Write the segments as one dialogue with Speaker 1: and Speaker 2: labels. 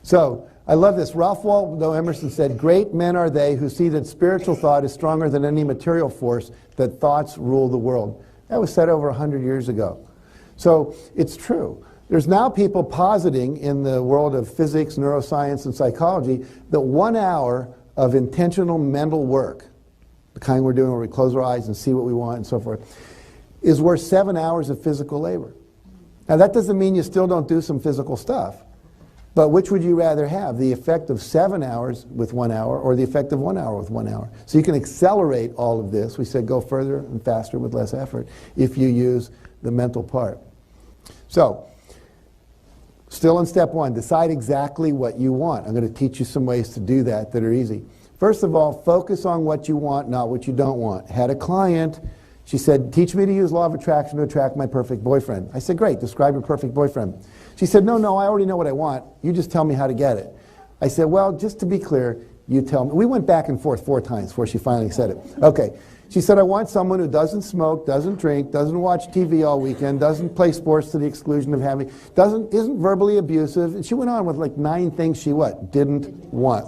Speaker 1: So, I love this. Ralph Waldo Emerson said, "Great men are they who see that spiritual thought is stronger than any material force, that thoughts rule the world." That was said over 100 years ago. So, it's true. There's now people positing in the world of physics, neuroscience, and psychology that 1 hour of intentional mental work, the kind we're doing where we close our eyes and see what we want and so forth, is worth 7 hours of physical labor. Now that doesn't mean you still don't do some physical stuff, but which would you rather have? The effect of 7 hours with 1 hour, or the effect of 1 hour with 1 hour? So you can accelerate all of this. We said go further and faster with less effort if you use the mental part. So, still in step one, decide exactly what you want. I'm going to teach you some ways to do that that are easy. First of all, focus on what you want, not what you don't want. Had a client, she said, "Teach me to use law of attraction to attract my perfect boyfriend." I said, "Great, describe your perfect boyfriend." She said, no, I already know what I want. You just tell me how to get it. I said, "Well, just to be clear, you tell me." We went back and forth 4 times before she finally said it. Okay. She said, "I want someone who doesn't smoke, doesn't drink, doesn't watch TV all weekend, doesn't play sports to the exclusion of having, isn't verbally abusive." And she went on with like 9 things she didn't want.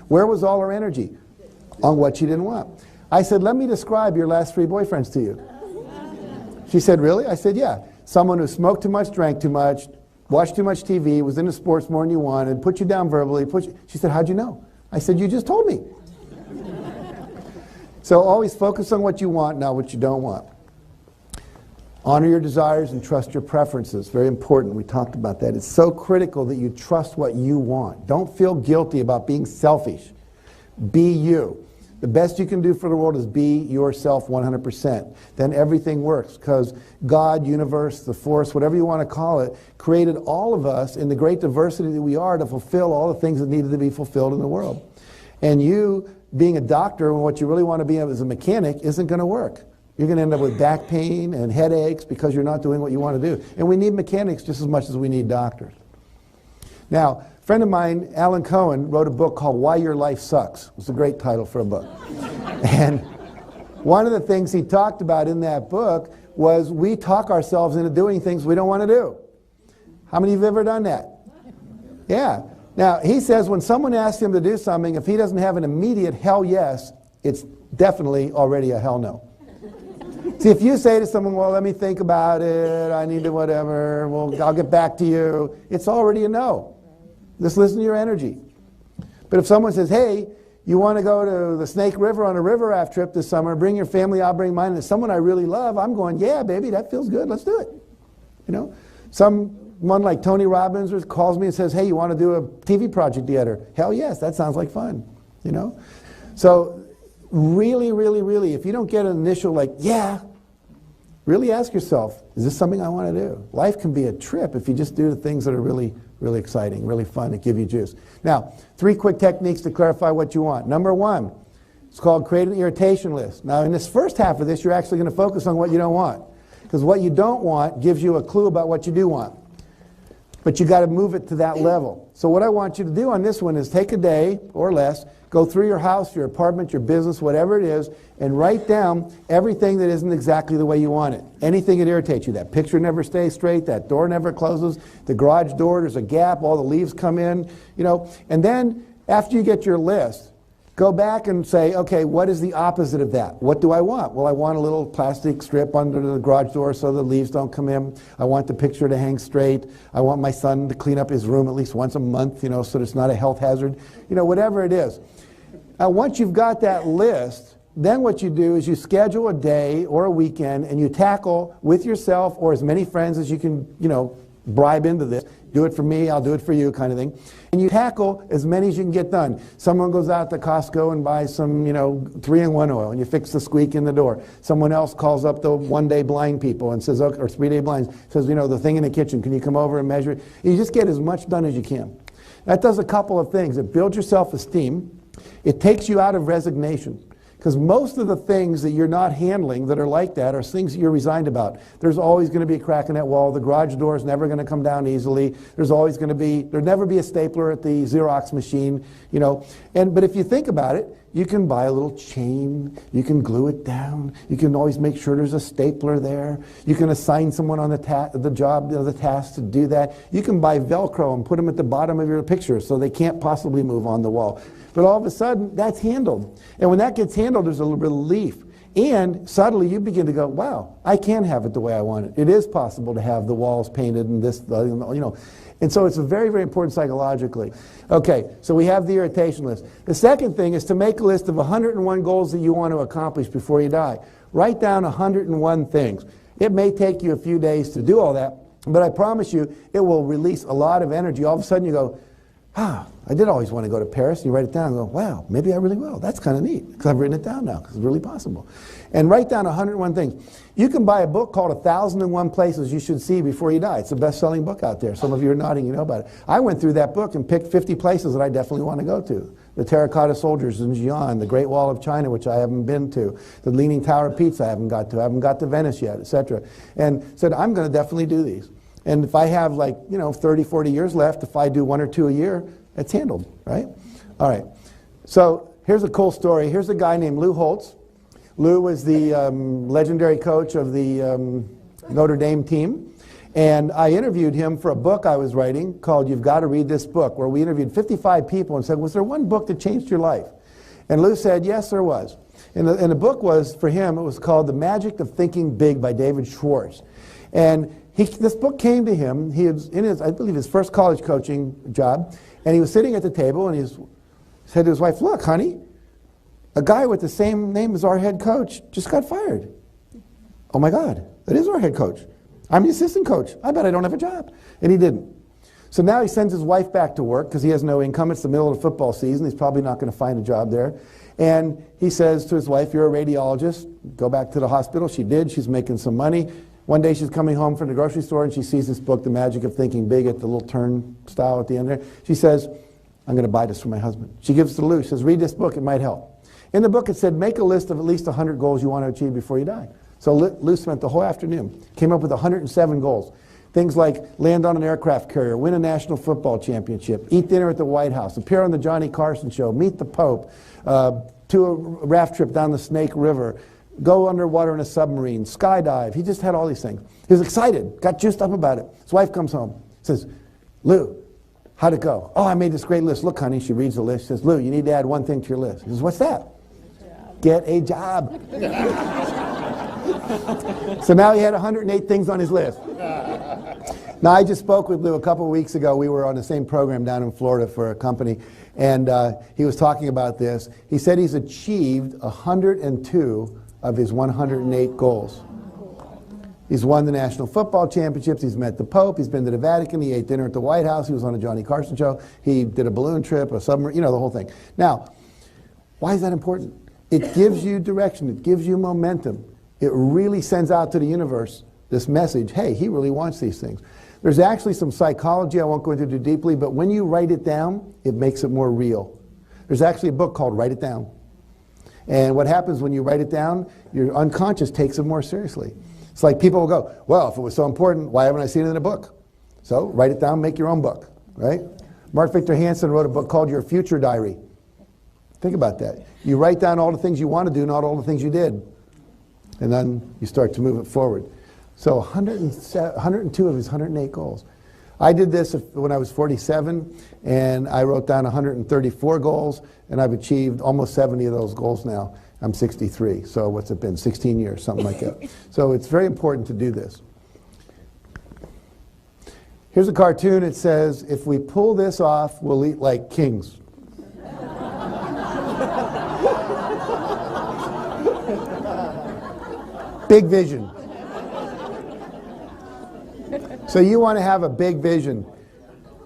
Speaker 1: Where was all her energy? On what she didn't want. I said, "Let me describe your last 3 boyfriends to you." She said, "Really?" I said, "Yeah. Someone who smoked too much, drank too much, watched too much TV, was into sports more than you wanted, put you down verbally." She said, "How'd you know?" I said, "You just told me." So always focus on what you want, not what you don't want. Honor your desires and trust your preferences. Very important. We talked about that. It's so critical that you trust what you want. Don't feel guilty about being selfish. Be you. The best you can do for the world is be yourself 100%. Then everything works, because God, universe, the force, whatever you want to call it, created all of us in the great diversity that we are to fulfill all the things that needed to be fulfilled in the world. And you being a doctor when what you really want to be as a mechanic isn't going to work. You're going to end up with back pain and headaches because you're not doing what you want to do. And we need mechanics just as much as we need doctors. Now, a friend of mine, Alan Cohen, wrote a book called Why Your Life Sucks. It's a great title for a book. And one of the things he talked about in that book was we talk ourselves into doing things we don't want to do. How many of you have ever done that? Yeah. Now, he says when someone asks him to do something, if he doesn't have an immediate hell yes, it's definitely already a hell no. See, if you say to someone, "Well, let me think about it, I need to whatever, well, I'll get back to you," it's already a no. Just listen to your energy. But if someone says, "Hey, you want to go to the Snake River on a river raft trip this summer, bring your family, I'll bring mine," and it's someone I really love, I'm going, "Yeah, baby, that feels good, let's do it." You know, someone like Tony Robbins calls me and says, "Hey, you want to do a TV project together?" Hell yes, that sounds like fun, you know? So really, really, really, if you don't get an initial like, yeah, really ask yourself, is this something I want to do? Life can be a trip if you just do the things that are really, really exciting, really fun, that give you juice. Now, 3 quick techniques to clarify what you want. Number 1, it's called create an irritation list. Now, in this first half of this, you're actually going to focus on what you don't want, because what you don't want gives you a clue about what you do want. But you got to move it to that level. So what I want you to do on this one is take a day or less, go through your house, your apartment, your business, whatever it is, and write down everything that isn't exactly the way you want it. Anything that irritates you. That picture never stays straight, that door never closes, the garage door, there's a gap, all the leaves come in, you know. And then after you get your list, go back and say, okay, what is the opposite of that? What do I want? Well, I want a little plastic strip under the garage door so the leaves don't come in. I want the picture to hang straight. I want my son to clean up his room at least once a month, you know, so it's not a health hazard. You know, whatever it is. Now, once you've got that list, then what you do is you schedule a day or a weekend and you tackle with yourself or as many friends as you can, you know, bribe into this. Do it for me, I'll do it for you, kind of thing. And you tackle as many as you can get done. Someone goes out to Costco and buys some, you know, 3-in-1 oil, and you fix the squeak in the door. Someone else calls up the one-day blind people and says, or 3-day blinds, says, you know, the thing in the kitchen, can you come over and measure it? You just get as much done as you can. That does a couple of things. It builds your self-esteem. It takes you out of resignation. Because most of the things that you're not handling that are like that are things that you're resigned about. There's always going to be a crack in that wall. The garage door is never going to come down easily. There'll never be a stapler at the Xerox machine, you know. But if you think about it, you can buy a little chain, you can glue it down, you can always make sure there's a stapler there, you can assign someone on the task to do that. You can buy Velcro and put them at the bottom of your picture so they can't possibly move on the wall. But all of a sudden, that's handled. And when that gets handled, there's a relief. And suddenly you begin to go, wow, I can have it the way I want it. It is possible to have the walls painted and this, you know. And so it's very, very important psychologically. Okay, so we have the irritation list. The second thing is to make a list of 101 goals that you want to accomplish before you die. Write down 101 things. It may take you a few days to do all that, but I promise you it will release a lot of energy. All of a sudden you go, ah, I did always want to go to Paris. And you write it down and go, wow, maybe I really will. That's kind of neat because I've written it down now because it's really possible. And write down 101 things. You can buy a book called 1,001 Places You Should See Before You Die. It's a best-selling book out there. Some of you are nodding, you know about it. I went through that book and picked 50 places that I definitely want to go to. The Terracotta Soldiers in Xi'an, the Great Wall of China, which I haven't been to, the Leaning Tower of Pisa I haven't got to Venice yet, etc. And said, I'm going to definitely do these. And if I have 30, 40 years left, if I do 1 or 2 a year, it's handled, right? All right. So here's a cool story. Here's a guy named Lou Holtz. Lou was the legendary coach of the Notre Dame team. And I interviewed him for a book I was writing called You've Got to Read This Book, where we interviewed 55 people and said, was there one book that changed your life? And Lou said, yes, there was. And the book was, for him, it was called The Magic of Thinking Big by David Schwartz. And this book came to him. He was in his, I believe, his first college coaching job. And he was sitting at the table and he said to his wife, look, honey, a guy with the same name as our head coach just got fired. Oh my God, that is our head coach. I'm the assistant coach. I bet I don't have a job. And he didn't. So now he sends his wife back to work because he has no income. It's the middle of the football season. He's probably not going to find a job there. And he says to his wife, you're a radiologist. Go back to the hospital. She did. She's making some money. One day she's coming home from the grocery store and she sees this book, The Magic of Thinking Big, at the little turnstile at the end there. She says, I'm going to buy this for my husband. She gives it to Lou. She says, read this book. It might help. In the book it said, make a list of at least 100 goals you want to achieve before you die. So Lou spent the whole afternoon, came up with 107 goals. Things like land on an aircraft carrier, win a national football championship, eat dinner at the White House, appear on the Johnny Carson show, meet the Pope, do a raft trip down the Snake River, go underwater in a submarine, skydive. He just had all these things. He was excited, got juiced up about it. His wife comes home, says, Lou, how'd it go? Oh, I made this great list. Look, honey, she reads the list. She says, Lou, you need to add one thing to your list. He says, what's that? Get a job. So now he had 108 things on his list. Now, I just spoke with Lou a couple of weeks ago. We were on the same program down in Florida for a company, and he was talking about this. He said he's achieved 102 of his 108 goals. He's won the national football championships. He's met the Pope. He's been to the Vatican. He ate dinner at the White House. He was on a Johnny Carson show. He did a balloon trip, a submarine, the whole thing. Now, why is that important? It gives you direction. It gives you momentum. It really sends out to the universe this message, hey, he really wants these things. There's actually some psychology I won't go into too deeply, but when you write it down, it makes it more real. There's actually a book called Write It Down. And what happens when you write it down, your unconscious takes it more seriously. It's like people will go, well, if it was so important, why haven't I seen it in a book? So write it down, make your own book, right? Mark Victor Hansen wrote a book called Your Future Diary. Think about that. You write down all the things you want to do, not all the things you did. And then you start to move it forward. So 102 of his 108 goals. I did this when I was 47, and I wrote down 134 goals, and I've achieved almost 70 of those goals now. I'm 63, so what's it been, 16 years, something like that. So it's very important to do this. Here's a cartoon. It says, if we pull this off, we'll eat like kings. Big vision. So you want to have a big vision.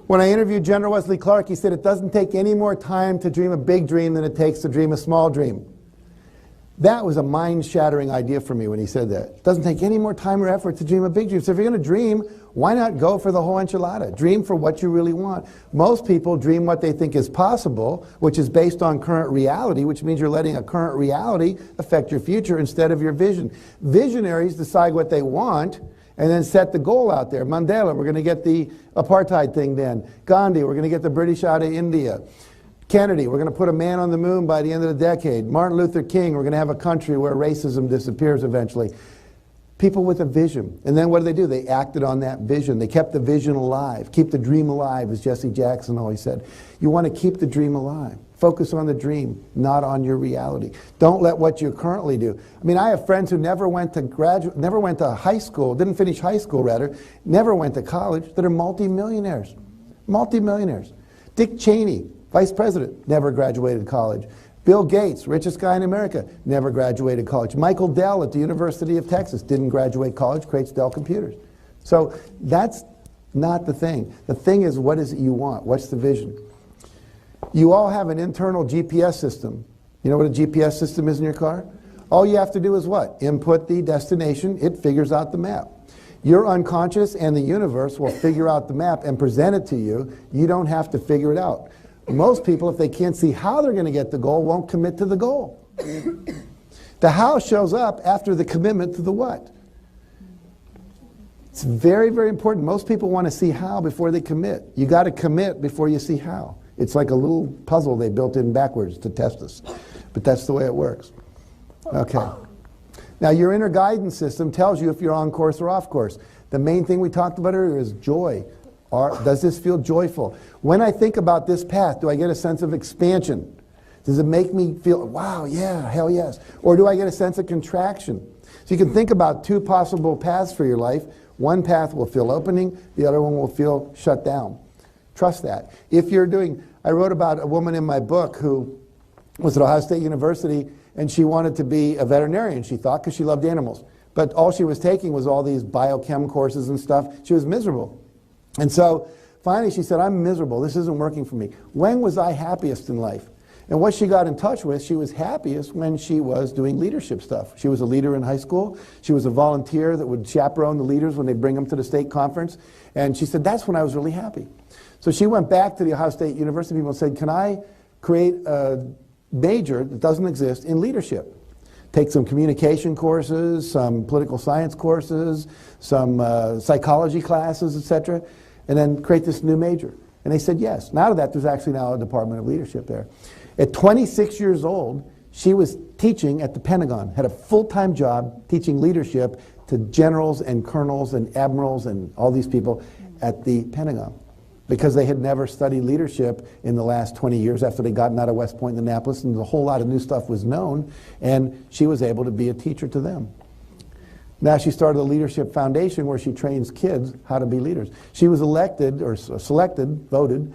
Speaker 1: When I interviewed General Wesley Clark, he said it doesn't take any more time to dream a big dream than it takes to dream a small dream. That was a mind-shattering idea for me when he said that. It doesn't take any more time or effort to dream a big dream. So if you're going to dream, why not go for the whole enchilada? Dream for what you really want. Most people dream what they think is possible, which is based on current reality, which means you're letting a current reality affect your future instead of your vision. Visionaries decide what they want and then set the goal out there. Mandela, we're going to get the apartheid thing done. Gandhi, we're going to get the British out of India. Kennedy, we're going to put a man on the moon by the end of the decade. Martin Luther King, we're going to have a country where racism disappears eventually. People with a vision. And then what do? They acted on that vision. They kept the vision alive. Keep the dream alive, as Jesse Jackson always said. You want to keep the dream alive. Focus on the dream, not on your reality. Don't let what you currently do. I mean, I have friends who never went to high school, didn't finish high school rather, never went to college, that are multimillionaires. Multimillionaires. Dick Cheney, vice president, never graduated college. Bill Gates, richest guy in America, never graduated college. Michael Dell at the University of Texas, didn't graduate college, creates Dell Computers. So that's not the thing. The thing is, what is it you want? What's the vision? You all have an internal GPS system. You know what a GPS system is in your car? All you have to do is what? Input the destination, it figures out the map. Your unconscious and the universe will figure out the map and present it to you. You don't have to figure it out. Most people, if they can't see how they're going to get the goal, won't commit to the goal. The how shows up after the commitment to the what. It's very, very important. Most people want to see how before they commit. You got to commit before you see how. It's like a little puzzle they built in backwards to test us. But that's the way it works. Okay. Now, your inner guidance system tells you if you're on course or off course. The main thing we talked about earlier is joy. Does this feel joyful? When I think about this path, do I get a sense of expansion? Does it make me feel, wow, yeah, hell yes? Or do I get a sense of contraction? So you can think about two possible paths for your life. One path will feel opening, the other one will feel shut down. Trust that. If you're doing, I wrote about a woman in my book who was at Ohio State University, and she wanted to be a veterinarian, she thought, because she loved animals. But all she was taking was all these biochem courses and stuff. She was miserable. And so finally she said, I'm miserable. This isn't working for me. When was I happiest in life? And what she got in touch with, she was happiest when she was doing leadership stuff. She was a leader in high school. She was a volunteer that would chaperone the leaders when they bring them to the state conference. And she said, that's when I was really happy. So she went back to the Ohio State University people and said, can I create a major that doesn't exist in leadership? Take some communication courses, some political science courses, some psychology classes, etc., and then create this new major. And they said yes. And out of that, there's actually now a Department of Leadership there. At 26 years old, she was teaching at the Pentagon, had a full-time job teaching leadership to generals and colonels and admirals and all these people at the Pentagon, because they had never studied leadership in the last 20 years after they'd gotten out of West Point and Annapolis, and a whole lot of new stuff was known, and she was able to be a teacher to them. Now she started a leadership foundation where she trains kids how to be leaders. She was elected, or selected, voted,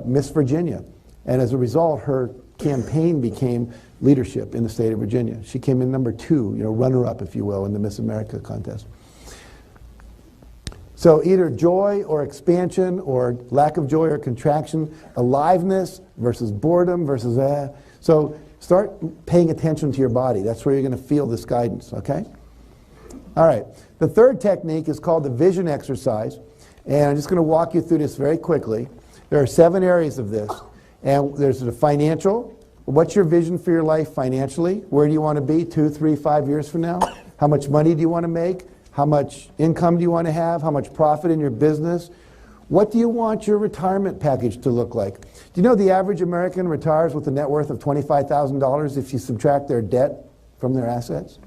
Speaker 1: Miss Virginia. And as a result, her campaign became leadership in the state of Virginia. She came in number 2, runner-up, if you will, in the Miss America contest. So either joy or expansion or lack of joy or contraction, aliveness versus boredom versus So start paying attention to your body. That's where you're going to feel this guidance, okay? All right. The third technique is called the vision exercise. And I'm just going to walk you through this very quickly. There are 7 areas of this. And there's the financial. What's your vision for your life financially? Where do you want to be 2, 3, 5 years from now? How much money do you want to make? How much income do you want to have? How much profit in your business? What do you want your retirement package to look like? Do you know the average American retires with a net worth of $25,000 if you subtract their debt from their assets?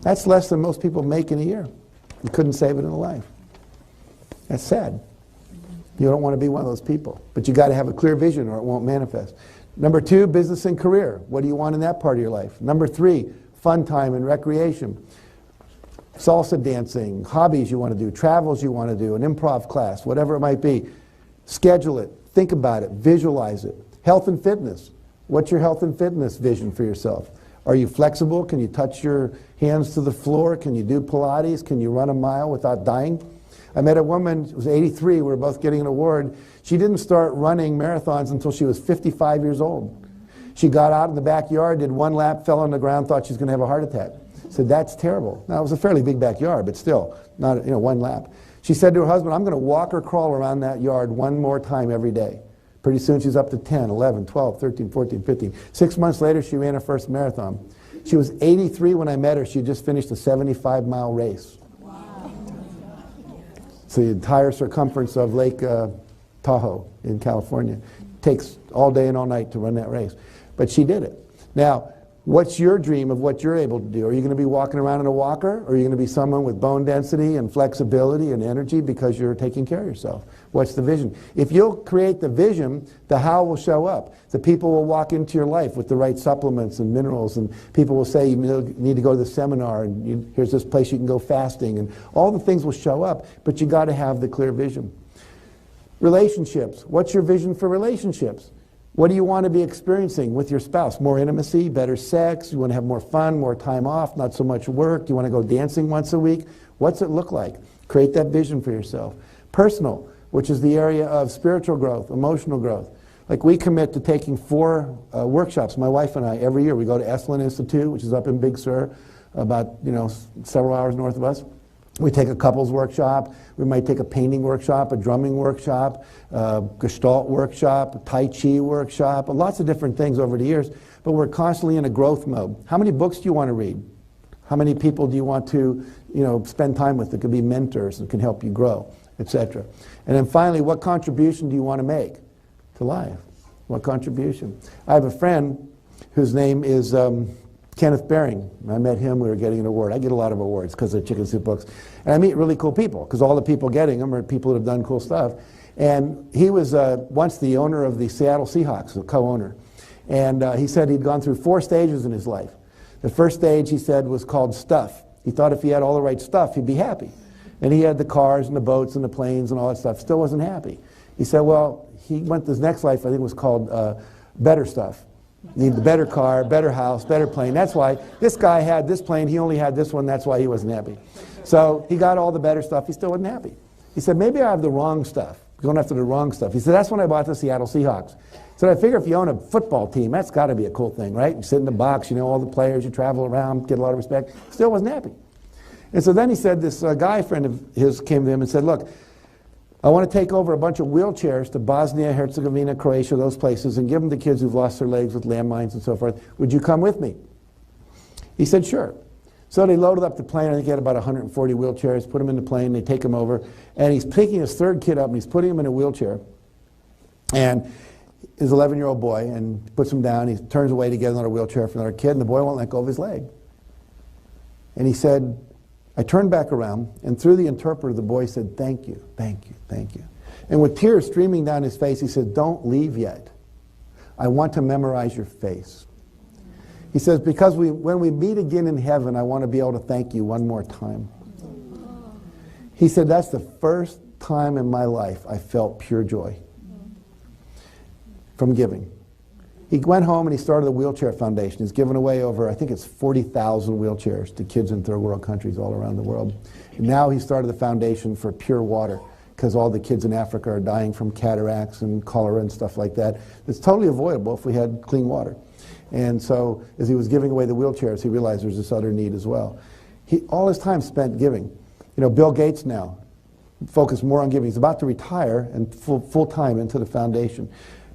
Speaker 1: That's less than most people make in a year. You couldn't save it in a life. That's sad. You don't want to be one of those people. But you got to have a clear vision or it won't manifest. Number 2, business and career. What do you want in that part of your life? Number 3, fun time and recreation. Salsa dancing, hobbies you want to do, travels you want to do, an improv class, whatever it might be. Schedule it, think about it, visualize it. Health and fitness. What's your health and fitness vision for yourself? Are you flexible? Can you touch your hands to the floor? Can you do Pilates? Can you run a mile without dying? I met a woman, she was 83, we were both getting an award. She didn't start running marathons until she was 55 years old. She got out in the backyard, did 1 lap, fell on the ground, thought she was going to have a heart attack. Said, that's terrible. Now, it was a fairly big backyard, but still, not 1 lap. She said to her husband, I'm going to walk or crawl around that yard 1 more time every day. Pretty soon she's up to 10, 11, 12, 13, 14, 15. 6 months later, she ran her first marathon. She was 83 when I met her. She had just finished a 75-mile race. Wow. It's the entire circumference of Lake Tahoe in California. takes all day and all night to run that race. But she did it. Now, what's your dream of what you're able to do? Are you going to be walking around in a walker? Or are you going to be someone with bone density and flexibility and energy because you're taking care of yourself? What's the vision? If you'll create the vision, the how will show up. The people will walk into your life with the right supplements and minerals, and people will say you need to go to the seminar, and here's this place you can go fasting, and all the things will show up, but you got to have the clear vision. Relationships. What's your vision for relationships? What do you want to be experiencing with your spouse? More intimacy, better sex, you want to have more fun, more time off, not so much work, you want to go dancing once a week? What's it look like? Create that vision for yourself. Personal, which is the area of spiritual growth, emotional growth. Like we commit to taking 4 workshops, my wife and I, every year. We go to Esalen Institute, which is up in Big Sur, about several hours north of us. We take a couples workshop, we might take a painting workshop, a drumming workshop, a Gestalt workshop, a Tai Chi workshop, lots of different things over the years, but we're constantly in a growth mode. How many books do you want to read? How many people do you want to spend time with that could be mentors and can help you grow, etc. And then finally, what contribution do you want to make to life? What contribution? I have a friend whose name is Kenneth Baring. I met him, we were getting an award. I get a lot of awards because of Chicken Soup books. And I meet really cool people, because all the people getting them are people that have done cool stuff. And he was once the owner of the Seattle Seahawks, the co-owner. And he said he'd gone through 4 stages in his life. The first stage, he said, was called stuff. He thought if he had all the right stuff, he'd be happy. And he had the cars and the boats and the planes and all that stuff, still wasn't happy. He said, well, he went to his next life, I think it was called better stuff. Need the better car, better house, better plane. That's why this guy had this plane, he only had this one, that's why he wasn't happy. So he got all the better stuff, he still wasn't happy. He said, maybe I have the wrong stuff, going after the wrong stuff. He said, that's when I bought the Seattle Seahawks. So I figure if you own a football team, that's got to be a cool thing, right? You sit in the box, you know all the players, you travel around, get a lot of respect. Still wasn't happy. And so then he said, this guy friend of his came to him and said, look, I want to take over a bunch of wheelchairs to Bosnia, Herzegovina, Croatia, those places, and give them to kids who've lost their legs with landmines and so forth. Would you come with me? He said, sure. So they loaded up the plane. I think he had about 140 wheelchairs, put them in the plane, they take him over, and he's picking his 3rd kid up, and he's putting him in a wheelchair. And his 11-year-old boy, and puts him down, he turns away to get another wheelchair for another kid, and the boy won't let go of his leg. And he said, I turned back around, and through the interpreter, the boy said, thank you, thank you, thank you. And with tears streaming down his face, he said, don't leave yet. I want to memorize your face. He says, because when we meet again in heaven, I want to be able to thank you one more time. He said, that's the first time in my life I felt pure joy from giving. He went home and he started the Wheelchair Foundation. He's given away over, I think it's 40,000 wheelchairs to kids in 3rd world countries all around the world. And now he started the foundation for pure water, because all the kids in Africa are dying from cataracts and cholera and stuff like that. It's totally avoidable if we had clean water. And so as he was giving away the wheelchairs, he realized there's this other need as well. All his time spent giving. Bill Gates now focused more on giving. He's about to retire and full time into the foundation.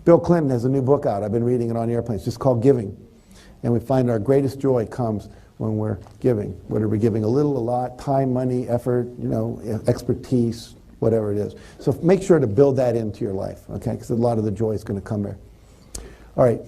Speaker 1: Bill Clinton has a new book out. I've been reading it on airplanes. It's just called Giving. And we find our greatest joy comes when we're giving. Whether we're giving a little, a lot, time, money, effort, expertise, whatever it is. So make sure to build that into your life, okay? Because a lot of the joy is going to come there. All right.